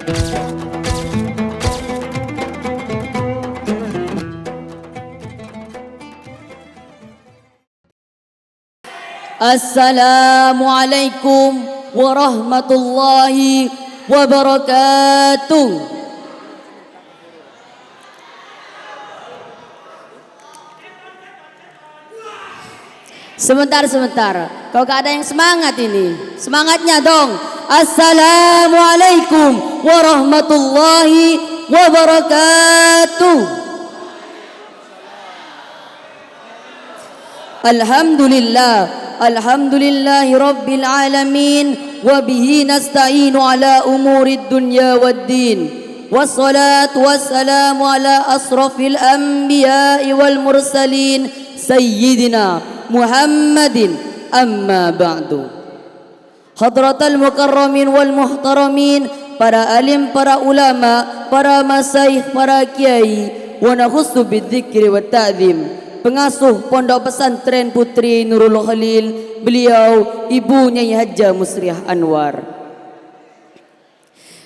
Assalamualaikum warahmatullahi wabarakatuh. Sebentar. Kalau gak ada yang semangat ini, semangatnya dong. Assalamualaikum warahmatullahi wabarakatuh. Alhamdulillahi rabbil alamin. Wabihi nasta'inu ala umurid dunya waddin. Wassalatu wassalamu ala asrafil anbiya'i wal mursalin Sayyidina Muhammadin amma ba'du. Hadratal mukarramin wal muhtaramin, para alim, para ulama, para masyayikh, para kiai, wa nakhussu bidzikri wa ta'zim, pengasuh Pondok Pesantren Putri Nurul Khalil, beliau Ibu Nyai Hajah Musriah Anwar.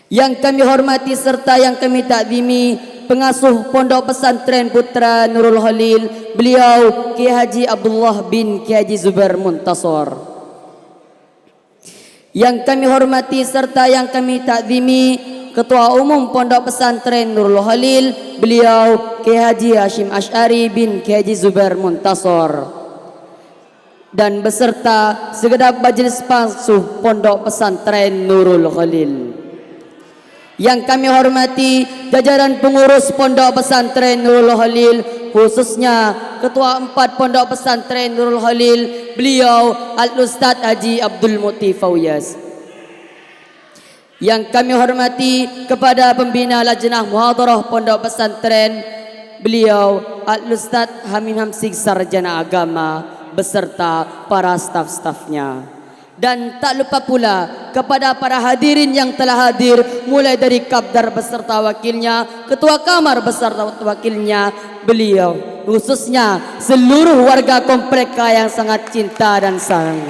Yang kami hormati serta yang kami takzimi, pengasuh Pondok Pesantren Putra Nurul Khalil, beliau Kiai Haji Abdullah bin Kiai Haji Zubair Muntasor. Yang kami hormati serta yang kami takzimi, Ketua Umum Pondok Pesantren Nurul Khalil, beliau Kiai Haji Hashim Asy'ari bin Kiai Haji Zubair Muntasor, dan beserta segenap majelis pengasuh Pondok Pesantren Nurul Khalil. Yang kami hormati jajaran pengurus Pondok Pesantren Nurul Khalil, khususnya Ketua 4 Pondok Pesantren Nurul Khalil, beliau Al-Ustadz Haji Abdul Muti Fauyaz. Yang kami hormati kepada pembina Lajnah Muhadharah Pondok Pesantren, beliau Al-Ustadz Hamim Hamsik Sarjana Agama beserta para staf-stafnya. Dan tak lupa pula kepada para hadirin yang telah hadir, mulai dari Kabdar beserta wakilnya, Ketua Kamar beserta wakilnya, beliau khususnya seluruh warga komplek yang sangat cinta dan sayang.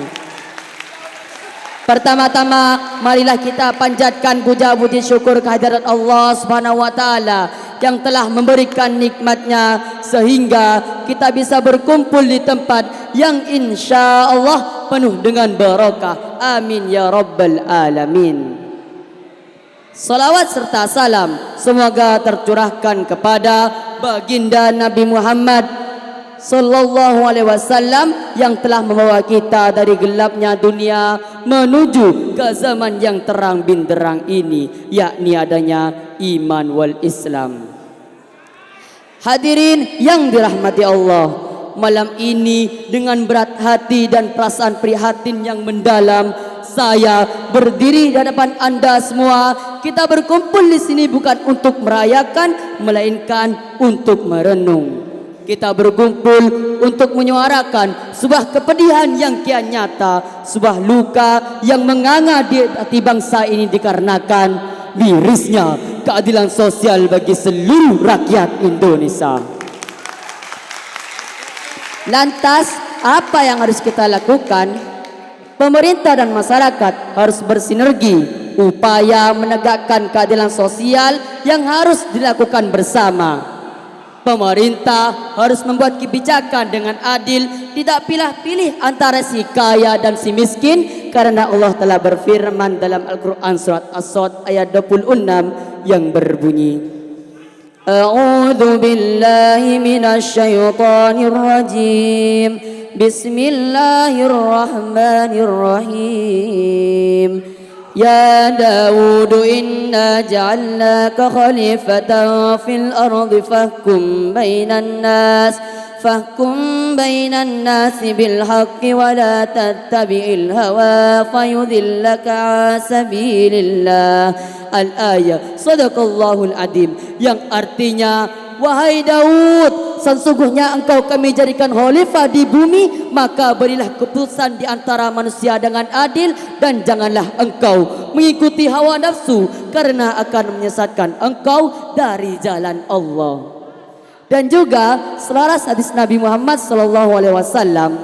Pertama-tama marilah kita panjatkan puja puji syukur kehadirat Allah Subhanahu wa taala yang telah memberikan nikmatnya sehingga kita bisa berkumpul di tempat yang insya Allah penuh dengan barakah. Amin ya rabbal alamin. Salawat serta salam semoga tercurahkan kepada baginda Nabi Muhammad sallallahu alaihi wasallam yang telah membawa kita dari gelapnya dunia menuju ke zaman yang terang binderang ini, yakni adanya iman wal Islam. Hadirin yang dirahmati Allah, malam ini dengan berat hati dan perasaan prihatin yang mendalam, saya berdiri di hadapan Anda semua. Kita berkumpul di sini bukan untuk merayakan, melainkan untuk merenung. Kita berkumpul untuk menyuarakan sebuah kepedihan yang kian nyata, sebuah luka yang menganga di hati bangsa ini dikarenakan mirisnya keadilan sosial bagi seluruh rakyat Indonesia. Lantas, apa yang harus kita lakukan? Pemerintah dan masyarakat harus bersinergi upaya menegakkan keadilan sosial yang harus dilakukan bersama. Pemerintah harus membuat kebijakan dengan adil, tidak pilih-pilih antara si kaya dan si miskin, karena Allah telah berfirman dalam Al-Quran surat As-Sad ayat 26 yang berbunyi, A'udzu billahi minasyaitonir rajim. Bismillahirrahmanirrahim. Ya Daud, inna ja'alnaka khalifatan fil ardi fahkum bainan nas bil haqqi wa la tattabi'il hawa fayudillaka an sabilillah. Al-ayah, sadaqallahul adim, yang artinya, wahai Daud, sesungguhnya engkau kami jadikan khalifah di bumi, maka berilah keputusan di antara manusia dengan adil, dan janganlah engkau mengikuti hawa nafsu karena akan menyesatkan engkau dari jalan Allah. Dan juga selaras hadis Nabi Muhammad sallallahu alaihi wasallam,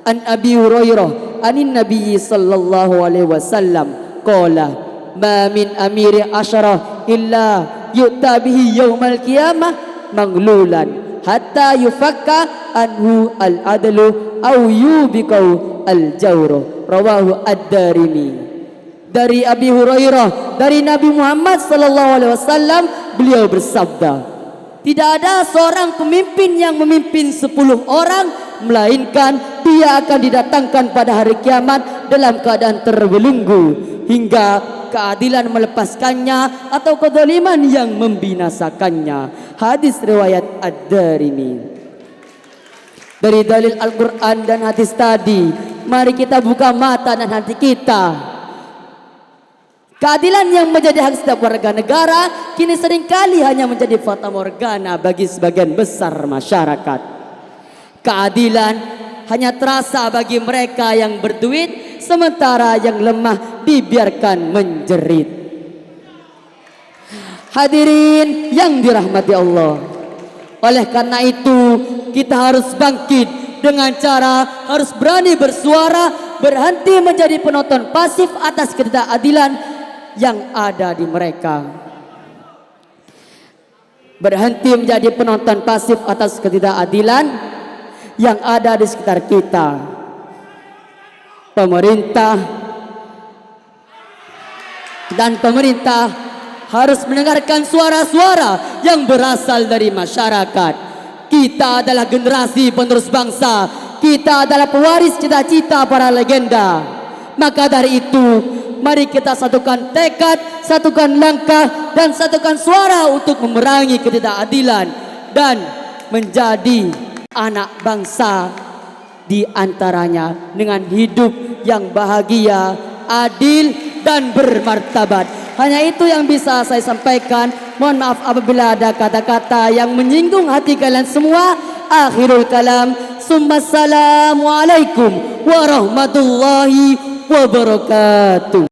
an Abi Hurairah anin Nabi sallallahu alaihi wasallam qala ma min amiri asyarah illa yu'ta bihi yaumal qiyamah manglulan hatta yufakka anhu al-adlu au yubiqau al-jawru. Rawahu ad-Darimi. Dari Abi Hurairah, dari Nabi Muhammad sallallahu alaihi wasallam, beliau bersabda, tidak ada seorang pemimpin yang memimpin 10 orang melainkan dia akan didatangkan pada hari kiamat dalam keadaan terbelenggu hingga keadilan melepaskannya atau kezaliman yang membinasakannya. Hadis riwayat Ad-Darimi. Dari dalil Al-Quran dan hadis tadi, mari kita buka mata dan hati kita. Keadilan yang menjadi hak setiap warga negara kini seringkali hanya menjadi fata morgana bagi sebagian besar masyarakat. Keadilan hanya terasa bagi mereka yang berduit, sementara yang lemah dibiarkan menjerit. Hadirin yang dirahmati Allah, oleh karena itu kita harus bangkit dengan cara harus berani bersuara, berhenti menjadi penonton pasif atas ketidakadilan yang ada di mereka. Berhenti menjadi penonton pasif atas ketidakadilan yang ada di sekitar kita. Pemerintah harus mendengarkan suara-suara yang berasal dari masyarakat. Kita adalah generasi penerus bangsa. Kita adalah pewaris cita-cita para legenda. Maka dari itu, mari kita satukan tekad, satukan langkah, dan satukan suara untuk memerangi ketidakadilan dan menjadi anak bangsa di antaranya dengan hidup yang bahagia, adil, dan bermartabat. Hanya itu yang bisa saya sampaikan. Mohon maaf apabila ada kata-kata yang menyinggung hati kalian semua. Akhirul kalam. Assalamualaikum warahmatullahi wabarakatuh.